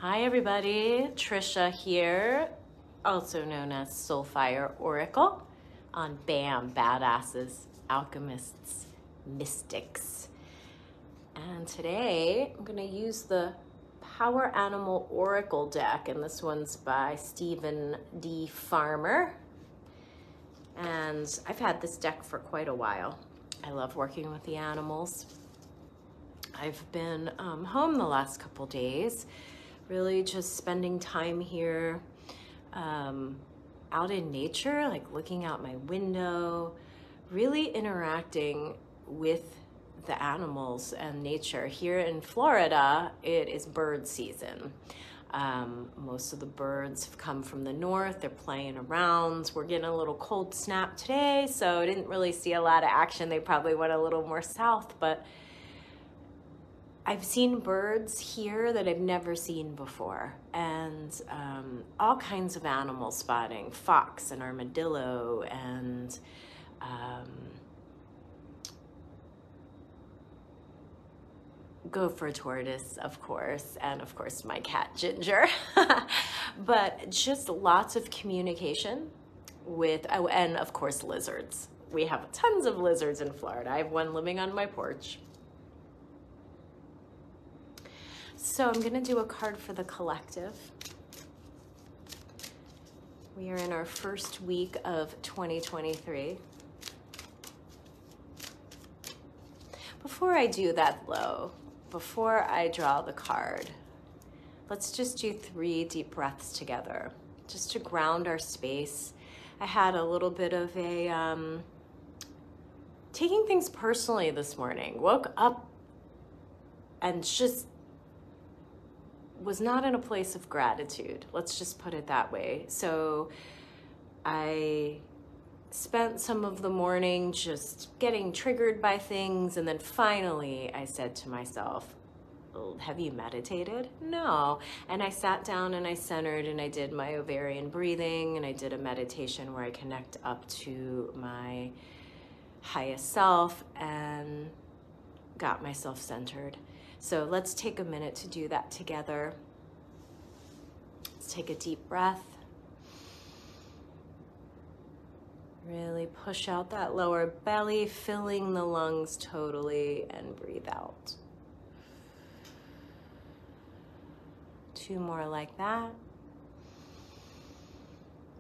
Hi everybody, Trisha here, also known as Soulfire Oracle on BAM, Badasses, Alchemists, Mystics. And today I'm going to use the Power Animal Oracle deck, and this one's by Stephen D. Farmer. And I've had this deck for quite a while. I love working with the animals. I've been home the last couple days, really just spending time here out in nature, like looking out my window, really interacting with the animals and nature. Here in Florida, it is bird season. Most of the birds have come from the north. They're playing around. We're getting a little cold snap today, so I didn't really see a lot of action. They probably went a little more south, but I've seen birds here that I've never seen before, and all kinds of animal spotting, fox and armadillo and gopher tortoise, of course, and of course my cat Ginger. But just lots of communication with, oh, and of course lizards. We have tons of lizards in Florida. I have one living on my porch. So I'm going to do a card for the collective. We are in our first week of 2023. Before I do that though, before I draw the card, let's just do 3 deep breaths together, just to ground our space. I had a little bit of a, taking things personally this morning. Woke up and just was not in a place of gratitude. Let's just put it that way. So I spent some of the morning just getting triggered by things, and then finally I said to myself, have you meditated? No. And I sat down and I centered and I did my ovarian breathing, and I did a meditation where I connect up to my highest self and got myself centered. So let's take a minute to do that together. Let's take a deep breath. Really push out that lower belly, filling the lungs totally, and breathe out. 2 more like that.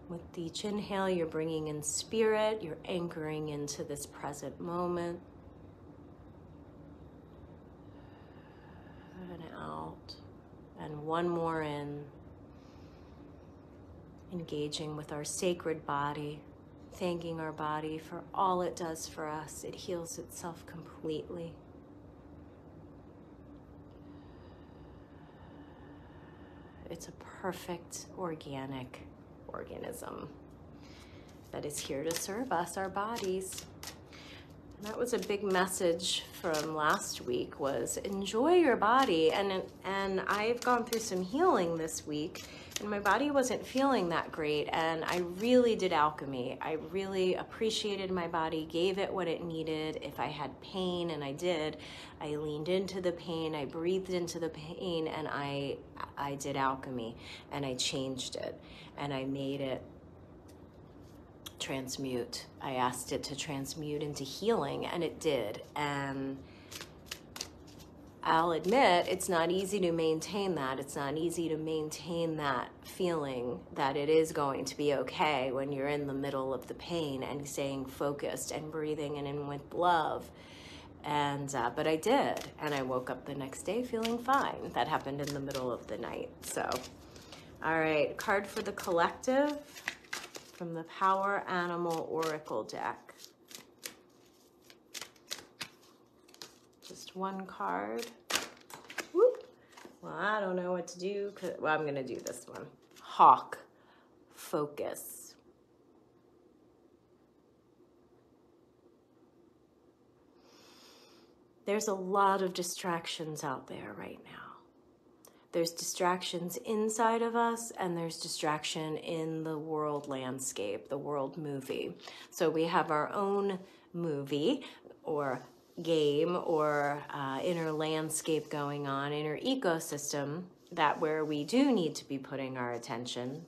With each inhale, you're bringing in spirit, you're anchoring into this present moment. And out, and 1 more in, engaging with our sacred body, thanking our body for all it does for us. It heals itself completely. It's a perfect organic organism that is here to serve us, our bodies. And that was a big message from last week, was enjoy your body. And I've gone through some healing this week, and my body wasn't feeling that great. And I really did alchemy. I really appreciated my body, gave it what it needed. If I had pain, and I did, I leaned into the pain, I breathed into the pain, and I did alchemy, and I changed it, and I made it transmute. I asked it to transmute into healing, and it did. And I'll admit, it's not easy to maintain that. It's not easy to maintain that feeling that it is going to be okay when you're in the middle of the pain, and staying focused and breathing and in with love. And but I did, and I woke up the next day feeling fine. That happened in the middle of the night. So, all right, card for the collective from the Power Animal Oracle deck. Just 1 card. Whoop. Well, I don't know what to do. Well, I'm going to do this one. Hawk. Focus. There's a lot of distractions out there right now. There's distractions inside of us, and there's distraction in the world landscape, the world movie. So we have our own movie or game or inner landscape going on, inner ecosystem, that where we do need to be putting our attention,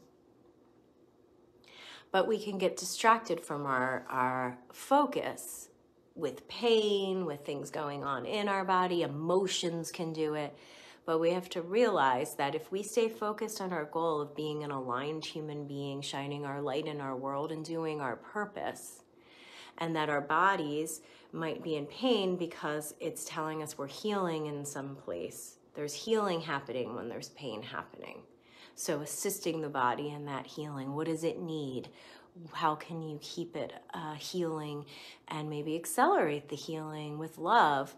but we can get distracted from our focus with pain, with things going on in our body. Emotions can do it. But we have to realize that if we stay focused on our goal of being an aligned human being, shining our light in our world and doing our purpose, and that our bodies might be in pain because it's telling us we're healing in some place. There's healing happening when there's pain happening. So assisting the body in that healing. What does it need? How can you keep it healing and maybe accelerate the healing with love?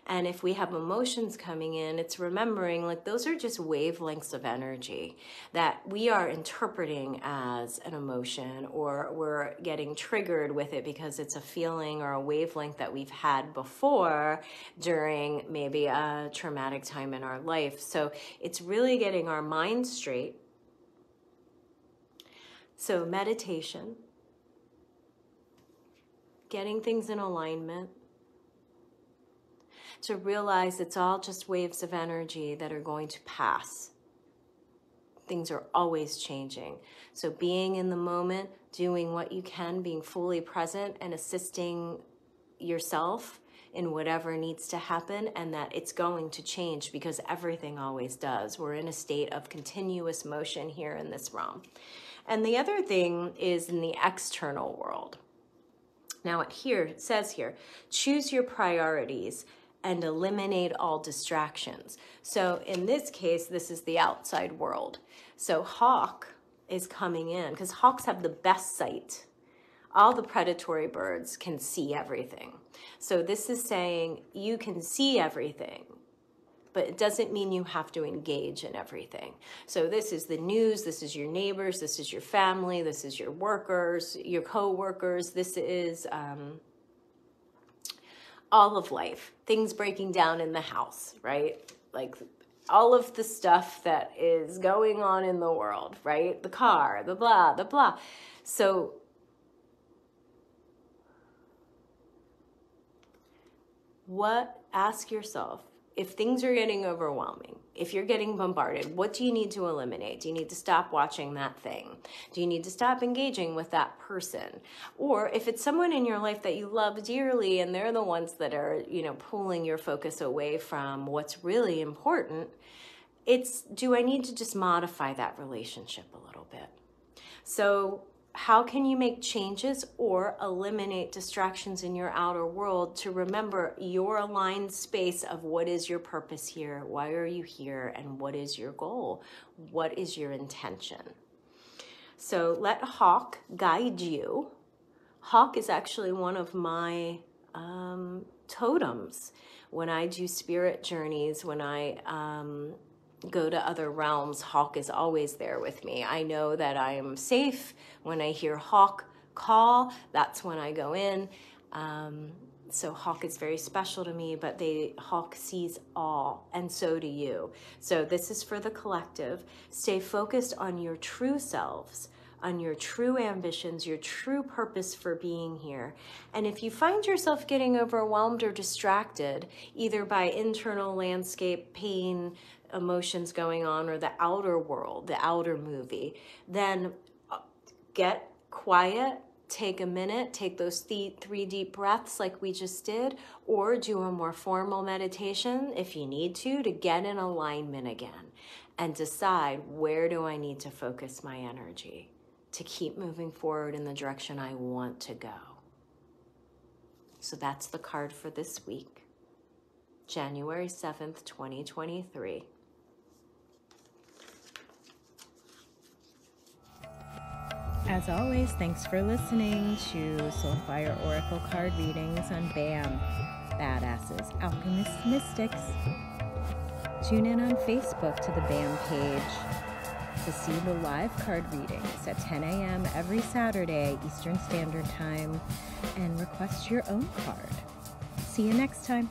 And if we have emotions coming in, it's remembering like those are just wavelengths of energy that we are interpreting as an emotion, or we're getting triggered with it because it's a feeling or a wavelength that we've had before during maybe a traumatic time in our life. So it's really getting our mind straight. So meditation, getting things in alignment, to realize it's all just waves of energy that are going to pass. Things are always changing. So being in the moment, doing what you can, being fully present and assisting yourself in whatever needs to happen, and that it's going to change because everything always does. We're in a state of continuous motion here in this realm. And the other thing is in the external world. Now it says here, choose your priorities and eliminate all distractions. So in this case, this is the outside world. So hawk is coming in because hawks have the best sight. All the predatory birds can see everything. So this is saying you can see everything, but it doesn't mean you have to engage in everything. So this is the news, this is your neighbors, this is your family, this is your workers, your co-workers, this is all of life, things breaking down in the house, right? Like all of the stuff that is going on in the world, right? The car, the blah, the blah. So ask yourself, if things are getting overwhelming, if you're getting bombarded, what do you need to eliminate? Do you need to stop watching that thing? Do you need to stop engaging with that person? Or if it's someone in your life that you love dearly and they're the ones that are, pulling your focus away from what's really important, do I need to just modify that relationship a little bit? So how can you make changes or eliminate distractions in your outer world to remember your aligned space of what is your purpose here, why are you here, and what is your goal? What is your intention? So let Hawk guide you. Hawk is actually one of my totems. When I do spirit journeys, when I go to other realms, Hawk is always there with me. I know that I am safe when I hear Hawk call. That's when I go in. So Hawk is very special to me, but Hawk sees all, and so do you. So this is for the collective. Stay focused on your true selves, on your true ambitions, your true purpose for being here. And if you find yourself getting overwhelmed or distracted, either by internal landscape, pain, emotions going on, or the outer world, the outer movie, then get quiet, take a minute, take those 3 deep breaths like we just did, or do a more formal meditation if you need to get in alignment again and decide, where do I need to focus my energy to keep moving forward in the direction I want to go? So that's the card for this week, January 7th, 2023. As always, thanks for listening to Soulfire Oracle card readings on BAM, Badasses, Alchemists, Mystics. Tune in on Facebook to the BAM page to see the live card readings at 10 a.m. every Saturday, Eastern Standard Time, and request your own card. See you next time.